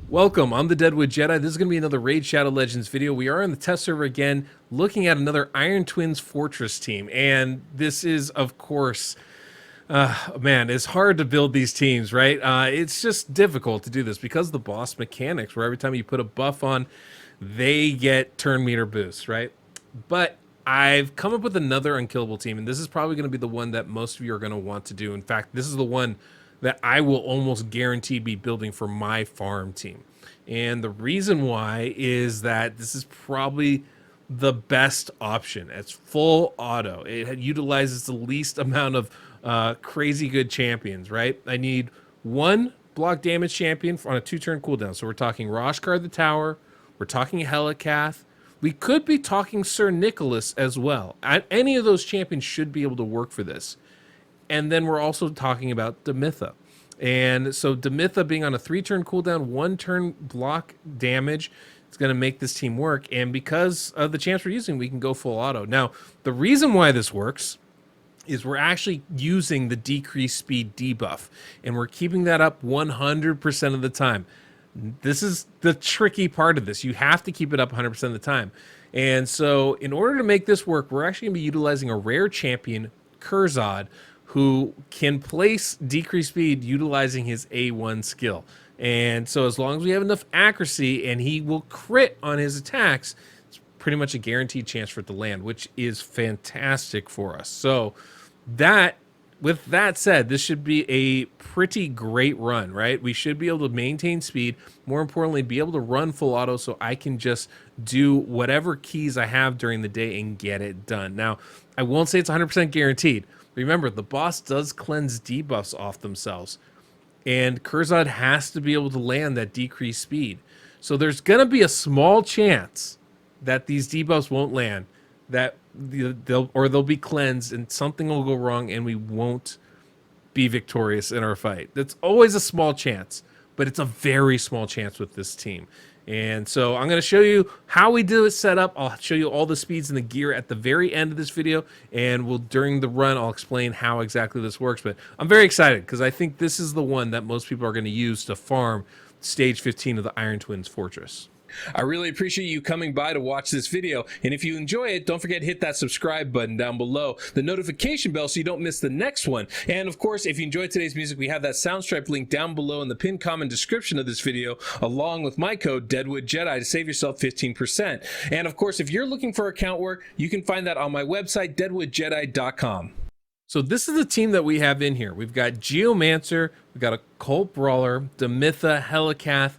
Welcome, I'm the Deadwood Jedi. This is going to be another Raid Shadow Legends video. We are on the test server again, looking at another Iron Twins Fortress team. And this is, of course, man, it's hard to build these teams, right? It's just difficult to do this because of the boss mechanics, where every time you put a buff on, they get turn meter boosts, right? But I've come up with another unkillable team, and this is probably going to be the one that most of you are going to want to do. In fact, this is the one that I will almost guarantee be building for my farm team. And the reason why is that this is probably the best option. It's full auto. It utilizes the least amount of crazy good champions, right? I need one block damage champion on a 2-turn cooldown. So we're talking Roshkar the Tower. We're talking Helicath. We could be talking Sir Nicholas as well. Any of those champions should be able to work for this. And then we're also talking about Demitha. And so Demitha being on a 3-turn cooldown, 1-turn block damage, it's going to make this team work. And because of the champs we're using, we can go full auto. Now, the reason why this works is we're actually using the decreased speed debuff. And we're keeping that up 100% of the time. This is the tricky part of this. You have to keep it up 100% of the time. And so in order to make this work, we're actually going to be utilizing a rare champion, Kurzad, who can place decreased speed utilizing his A1 skill. And so as long as we have enough accuracy and he will crit on his attacks, it's pretty much a guaranteed chance for it to land, which is fantastic for us. So with that said, this should be a pretty great run, right? We should be able to maintain speed. More importantly, be able to run full auto so I can just do whatever keys I have during the day and get it done. Now, I won't say it's 100% guaranteed. Remember, the boss does cleanse debuffs off themselves, and Kurzad has to be able to land that decreased speed. So there's going to be a small chance that these debuffs won't land, that they'll be cleansed, and something will go wrong, and we won't be victorious in our fight. That's always a small chance, but it's a very small chance with this team. And so I'm going to show you how we do it set up. I'll show you all the speeds and the gear at the very end of this video. And during the run, I'll explain how exactly this works. But I'm very excited because I think this is the one that most people are going to use to farm stage 15 of the Iron Twins Fortress. I really appreciate you coming by to watch this video, and if you enjoy it, don't forget to hit that subscribe button down below, the notification bell so you don't miss the next one. And of course, if you enjoyed today's music, we have that Soundstripe link down below in the pinned comment description of this video, along with my code DeadwoodJedi to save yourself 15%. And of course, if you're looking for account work, you can find that on my website, deadwoodjedi.com. So this is the team that we have in here. We've got Geomancer, we've got a Cult Brawler, Demitha, Helicath,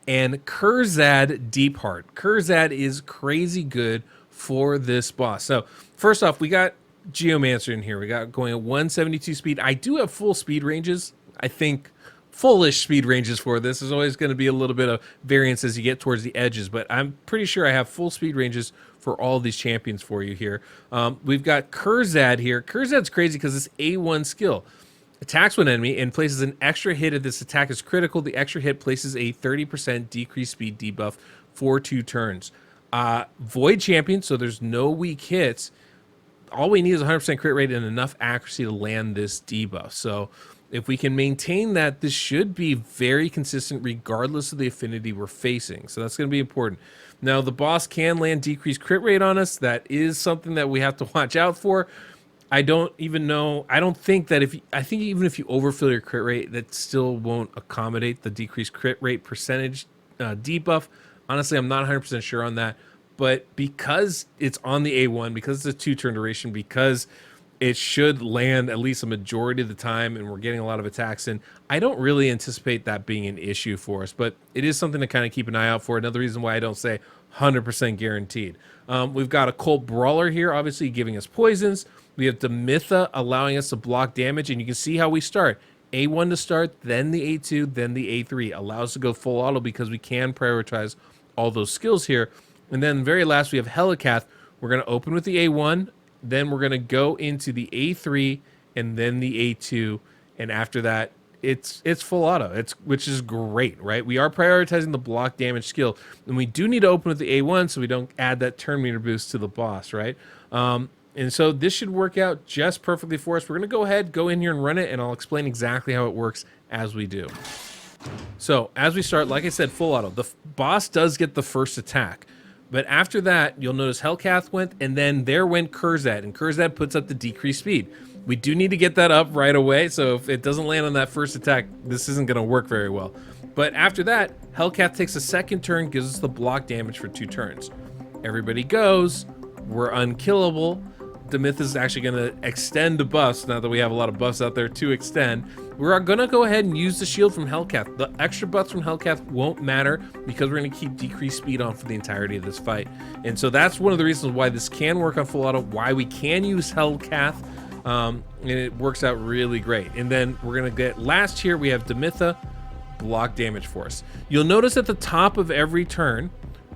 and Kurzad Deepheart. Kurzad is crazy good for this boss. So first off, we got Geomancer in here. We got going at 172 speed. I do have full speed ranges. I think fullish speed ranges for this. There's always going to be a little bit of variance as you get towards the edges, but I'm pretty sure I have full speed ranges for all of these champions for you here. We've got Kurzad here. Kurzad's crazy because it's A1 skill. Attacks one enemy and places an extra hit if this attack is critical. The extra hit places a 30% decreased speed debuff for 2 turns. Void champion, so there's no weak hits. All we need is 100% crit rate and enough accuracy to land this debuff. So if we can maintain that, this should be very consistent regardless of the affinity we're facing. So that's going to be important. Now, the boss can land decreased crit rate on us. That is something that we have to watch out for. I don't even know. I don't think that I think even if you overfill your crit rate, that still won't accommodate the decreased crit rate percentage debuff. Honestly, I'm not 100% sure on that. But because it's on the A1, because it's a 2-turn duration, because it should land at least a majority of the time and we're getting a lot of attacks in, I don't really anticipate that being an issue for us. But it is something to kind of keep an eye out for. Another reason why I don't say 100% guaranteed. We've got a Cult Brawler here, obviously giving us poisons. We have Demitha allowing us to block damage, and you can see how we start. A1 to start, then the A2, then the A3. Allows us to go full auto because we can prioritize all those skills here. And then very last, we have Helicath. We're going to open with the A1, then we're going to go into the A3, and then the A2. And after that, it's full auto. Which is great, right? We are prioritizing the block damage skill, and we do need to open with the A1 so we don't add that turn meter boost to the boss, right? And so this should work out just perfectly for us. We're going to go in here and run it, and I'll explain exactly how it works as we do. So as we start, like I said, full auto. The boss does get the first attack. But after that, you'll notice Helicath went, and then there went Kurzad, and Kurzad puts up the decreased speed. We do need to get that up right away, so if it doesn't land on that first attack, this isn't going to work very well. But after that, Helicath takes a second turn, gives us the block damage for 2 turns. Everybody goes. We're unkillable. The myth is actually going to extend the buffs, now that we have a lot of buffs out there to extend. We're going to go ahead and use the shield from Helicath. The extra buffs from Helicath won't matter because we're going to keep decreased speed on for the entirety of this fight. And so that's one of the reasons why this can work on full auto, why we can use Helicath, and it works out really great. And then we're going to get last here, we have Demitha, block damage force. You'll notice at the top of every turn,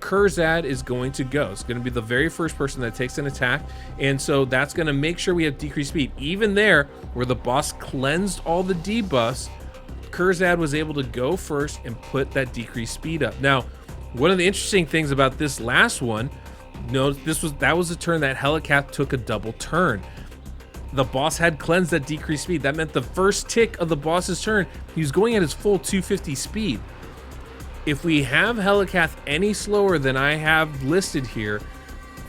Kurzad is going to go. It's going to be the very first person that takes an attack, and so that's going to make sure we have decreased speed. Even there, where the boss cleansed all the debuffs, Kurzad was able to go first and put that decreased speed up. Now, one of the interesting things about this last one, that was a turn that Helicath took a double turn. The boss had cleansed that decreased speed. That meant the first tick of the boss's turn, he was going at his full 250 speed. If we have Helicath any slower than I have listed here,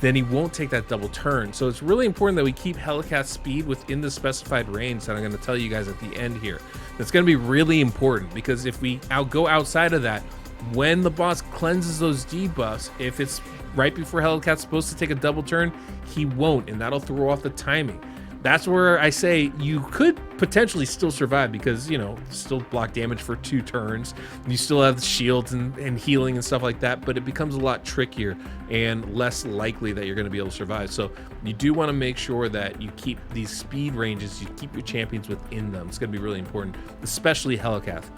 then he won't take that double turn. So it's really important that we keep Helicath's speed within the specified range that I'm going to tell you guys at the end here. That's going to be really important, because if we go outside of that, when the boss cleanses those debuffs, if it's right before Helicath's supposed to take a double turn, he won't, and that'll throw off the timing. That's where I say you could potentially still survive, because, you know, still block damage for 2 turns. You still have the shields and healing and stuff like that, but it becomes a lot trickier and less likely that you're going to be able to survive. So you do want to make sure that you keep these speed ranges, you keep your champions within them. It's going to be really important, especially Helicath.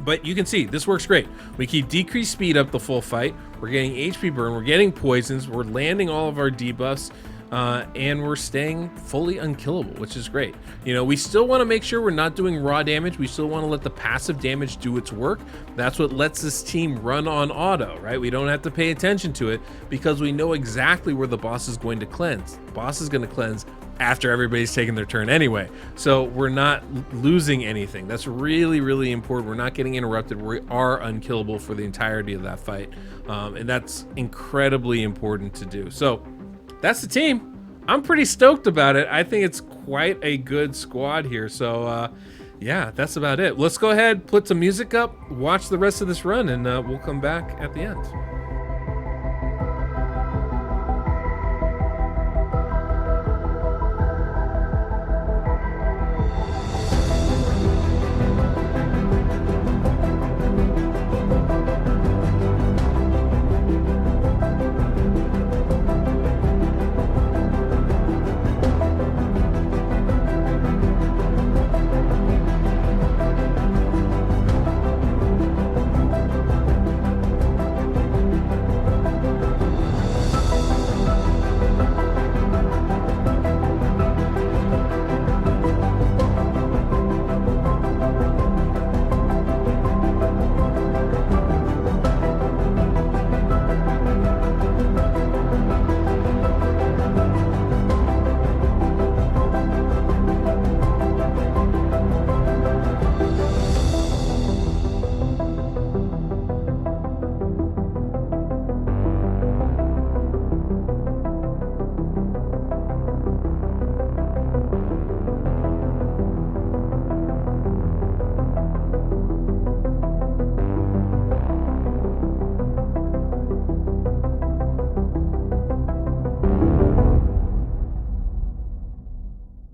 But you can see, this works great. We keep decreased speed up the full fight. We're getting HP burn. We're getting poisons. We're landing all of our debuffs. And we're staying fully unkillable, which is great. You know, we still want to make sure we're not doing raw damage. We still want to let the passive damage do its work. That's what lets this team run on auto, right? We don't have to pay attention to it because we know exactly where the boss is going to cleanse. The boss is going to cleanse after everybody's taken their turn anyway. So we're not losing anything. That's really, really important. We're not getting interrupted. We are unkillable for the entirety of that fight. And that's incredibly important to do. So that's the team. I'm pretty stoked about it. I think it's quite a good squad here. So, yeah, that's about it. Let's go ahead, put some music up, watch the rest of this run, and we'll come back at the end.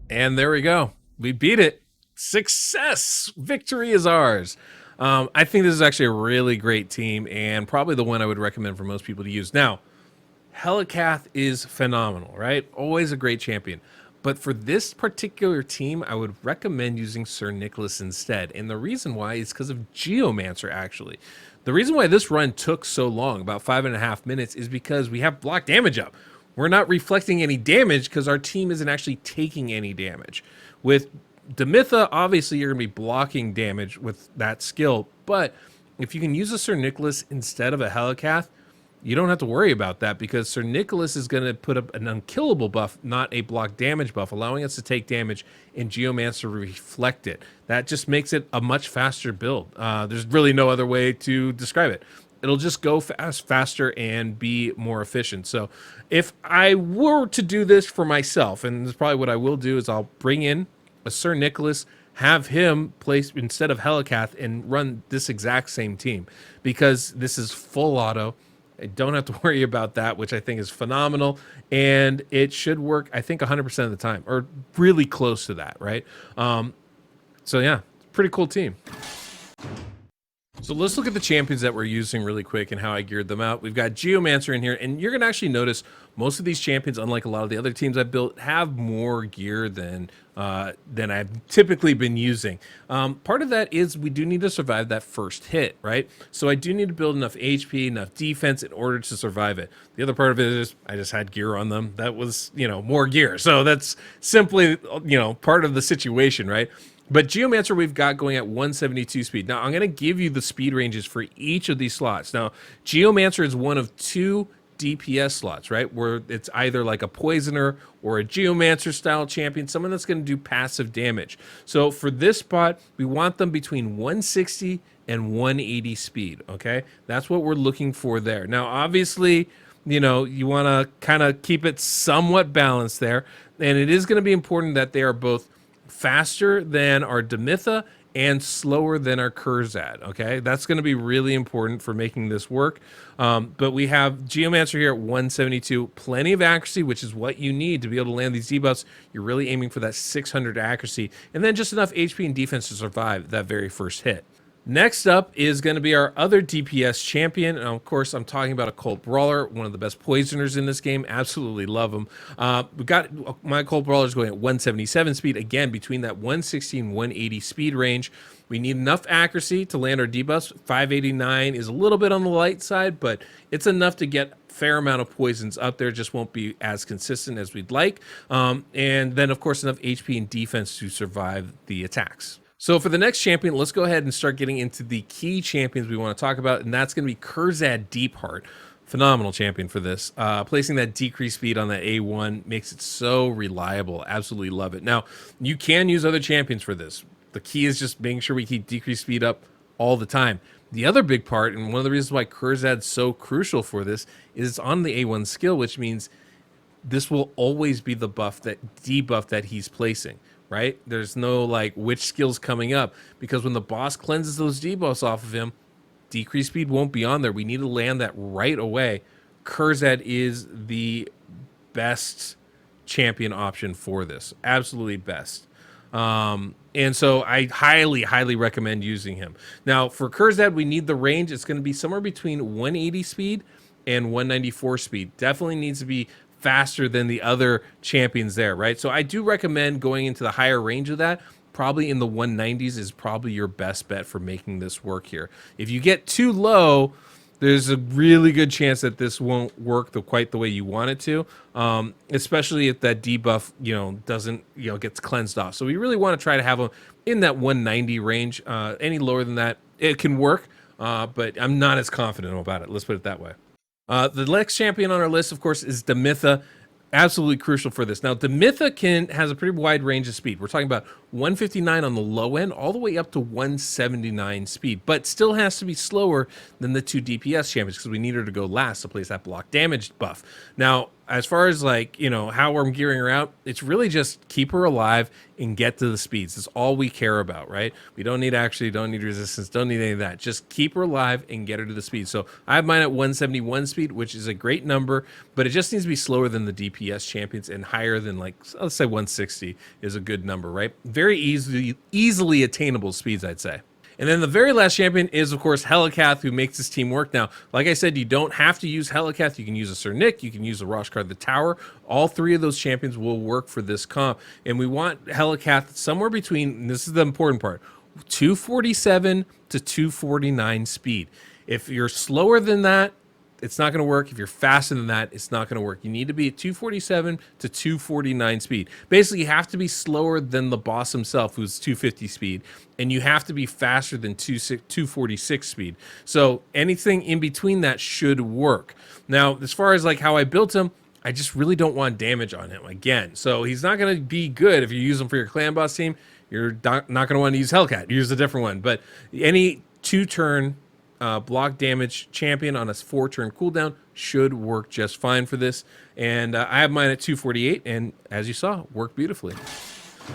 And there we go. We beat it. Success. Victory is ours. I think this is actually a really great team and probably the one I would recommend for most people to use. Now, Helicath is phenomenal, right? Always a great champion. But for this particular team, I would recommend using Sir Nicholas instead. And the reason why is because of Geomancer, actually. The reason why this run took so long, about 5.5 minutes, is because we have block damage up. We're not reflecting any damage because our team isn't actually taking any damage. With Demitha, obviously, you're going to be blocking damage with that skill, but if you can use a Sir Nicholas instead of a Helicath, you don't have to worry about that because Sir Nicholas is going to put up an unkillable buff, not a block damage buff, allowing us to take damage and Geomancer reflect it. That just makes it a much faster build. There's really no other way to describe it. It'll just go faster, and be more efficient. So if I were to do this for myself, and this is probably what I will do, is I'll bring in a Sir Nicholas, have him place instead of Helicath, and run this exact same team because this is full auto. I don't have to worry about that, which I think is phenomenal, and it should work, I think, 100% of the time, or really close to that, right? So yeah, pretty cool team. So let's look at the champions that we're using really quick and how I geared them out. We've got Geomancer in here, and you're going to actually notice most of these champions, unlike a lot of the other teams I've built, have more gear than I've typically been using. Part of that is we do need to survive that first hit, right? So I do need to build enough HP, enough defense in order to survive it. The other part of it is I just had gear on them. That was, more gear. So that's simply, part of the situation, right? But Geomancer we've got going at 172 speed. Now, I'm going to give you the speed ranges for each of these slots. Now, Geomancer is one of 2 DPS slots, right? Where it's either like a Poisoner or a Geomancer style champion, someone that's going to do passive damage. So for this spot, we want them between 160 and 180 speed, okay? That's what we're looking for there. Now, obviously, you want to kind of keep it somewhat balanced there. And it is going to be important that they are both faster than our Demitha and slower than our Kurzad, okay? That's going to be really important for making this work. But we have Geomancer here at 172, plenty of accuracy, which is what you need to be able to land these debuffs. You're really aiming for that 600 accuracy, and then just enough HP and defense to survive that very first hit. Next up is going to be our other DPS champion. And of course, I'm talking about a Cult Brawler, one of the best poisoners in this game. Absolutely love him. We've got my Cult Brawlers going at 177 speed, again, between that 160 and 180 speed range. We need enough accuracy to land our debuffs. 589 is a little bit on the light side, but it's enough to get a fair amount of poisons up there. Just won't be as consistent as we'd like. And then, of course, enough HP and defense to survive the attacks. So for the next champion, let's go ahead and start getting into the key champions we want to talk about, and that's going to be Kurzad Deepheart. Phenomenal champion for this. Placing that decreased speed on that A1 makes it so reliable. Absolutely love it. Now, you can use other champions for this. The key is just making sure we keep decreased speed up all the time. The other big part, and one of the reasons why Kurzad's so crucial for this, is it's on the A1 skill, which means this will always be the debuff that he's placing. Right? There's no like which skill's coming up, because when the boss cleanses those debuffs off of him, decreased speed won't be on there. We need to land that right away. Kurzad is the best champion option for this. Absolutely best. And so I highly recommend using him. Now for Kurzad, we need the range. It's going to be somewhere between 180 speed and 194 speed. Definitely needs to be faster than the other champions there, right? So I do recommend going into the higher range of that. Probably in the 190s is probably your best bet for making this work here. If you get too low, there's a really good chance that this won't work quite the way you want it to, especially if that debuff, doesn't, gets cleansed off. So we really want to try to have them in that 190 range. Any lower than that, it can work, but I'm not as confident about it. Let's put it that way. The next champion on our list, of course, is Demitha. Absolutely crucial for this. Now, Demitha has a pretty wide range of speed. We're talking about 159 on the low end, all the way up to 179 speed, but still has to be slower than the 2 DPS champions because we need her to go last to place that block damage buff. Now, as far as how I'm gearing her out, it's really just keep her alive and get to the speeds. That's all we care about, right? We don't need accuracy, don't need resistance, don't need any of that. Just keep her alive and get her to the speed. So I have mine at 171 speed, which is a great number, but it just needs to be slower than the DPS champions and higher than let's say 160 is a good number, right? Very easily attainable speeds, I'd say. And then the very last champion is, of course, Helicath, who makes this team work. Now, like I said, you don't have to use Helicath. You can use a Sir Nick. You can use a Roshkar the Tower. All 3 of those champions will work for this comp. And we want Helicath somewhere between, and this is the important part, 247 to 249 speed. If you're slower than that, it's not going to work. If you're faster than that, it's not going to work. You need to be at 247 to 249 speed. Basically, you have to be slower than the boss himself, who's 250 speed, and you have to be faster than 246 speed. So anything in between that should work. Now, as far as like how I built him, I just really don't want damage on him again. So he's not going to be good if you use him for your clan boss team. You're not going to want to use Helicath. Use a different one. But any 2-turn block damage champion on a 4-turn cooldown should work just fine for this. And I have mine at 248, and as you saw, worked beautifully.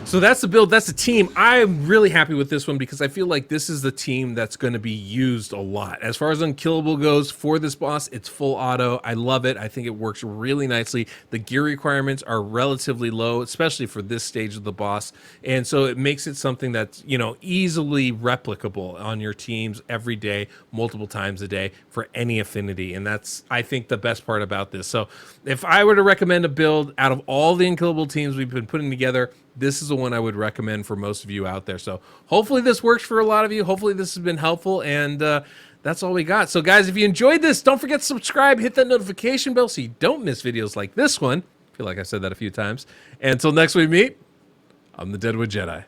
So that's the build, that's the team. I'm really happy with this one because I feel like this is the team that's going to be used a lot. As far as unkillable goes for this boss, it's full auto. I love it. I think it works really nicely. The gear requirements are relatively low, especially for this stage of the boss. And so it makes it something that's, you know, easily replicable on your teams every day, multiple times a day for any affinity. And that's, I think, the best part about this. So if I were to recommend a build out of all the unkillable teams we've been putting together, this is the one I would recommend for most of you out there. So hopefully this works for a lot of you. Hopefully this has been helpful, and that's all we got. So guys, if you enjoyed this, don't forget to subscribe, hit that notification bell so you don't miss videos like this one. I feel like I said that a few times. And until next we meet, I'm the Deadwood Jedi.